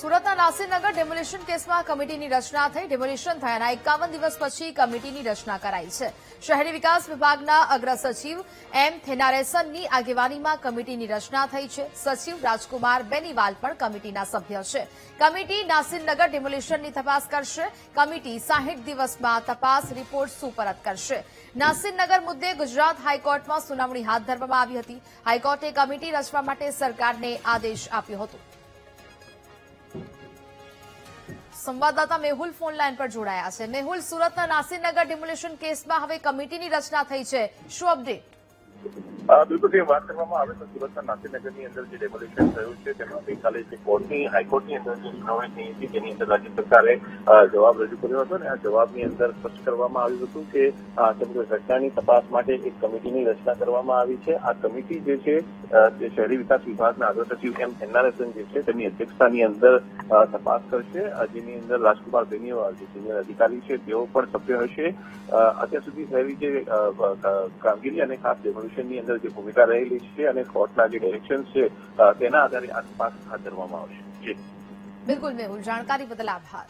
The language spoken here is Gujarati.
સુરતના નાસિરનગર ડેમોલિશન કેસમાં કમિટીની રચના થઈ. ડેમોલિશન થયાના 51 દિવસ પછી કમિટીની રચના કરાઈ છે. શહેરી વિકાસ વિભાગના અગ્ર સચિવ એમ થેનારેસનની આગેવાનીમાં કમિટીની રચના થઈ છે. સચિવ રાજકુમાર બેનીવાલ પણ કમિટીના સભ્ય છે. કમિટી નાસિરનગર ડેમોલિશનની તપાસ કરશે. કમિટી 60 દિવસમાં તપાસ રિપોર્ટ સુપરત કરશે. નાસિરનગર મુદ્દે ગુજરાત હાઈકોર્ટમાં સુનાવણી હાથ ધરવામાં આવી હતી. હાઈકોર્ટે કમિટી રચવા માટે સરકારને આદેશ આપ્યો હતો. સંવાદદાતા મેહુલ ફોન લાઈન પર જોડાયા છે. મેહુલ, સુરતના નાસિરનગર ડિમોલિશન કેસમાં હવે કમિટીની રચના થઈ છે, શું અપડેટ? બિલકુલ, જે વાત કરવામાં આવે તો સુરતના નાસિરનગરની અંદર જે ડેમોલિશન થયું છે તેમાં ગઈકાલે જે હાઈકોર્ટની અંદર જે સુનાવણી થઈ હતી તેની અંદર રાજ્ય સરકારે જવાબ રજૂ કર્યો હતો અને આ જવાબની અંદર સ્પષ્ટ કરવામાં આવ્યું હતું કે સમગ્ર ઘટનાની તપાસ માટે એક કમિટીની રચના કરવામાં આવી છે. આ કમિટી જે છે તે શહેરી વિકાસ વિભાગના અગ્ર સચિવ એમ થેનારેસન જે છે તેમની અધ્યક્ષતાની અંદર તપાસ કરશે, જેની અંદર રાજકુમાર બેનીવાલ જે સિનિયર અધિકારી છે તેઓ પણ સભ્ય હશે. અત્યાર સુધી થયેલી જે કામગીરી અને ખાસ ડેમોલિશનની અંદર જે ભૂમિકા રહેલી છે અને કોર્ટના જે ડાયરેક્શન છે તેના આધારે આ તપાસ હાથ ધરવામાં આવશે. બિલકુલ મેહુલ, જાણકારી બદલ આભાર.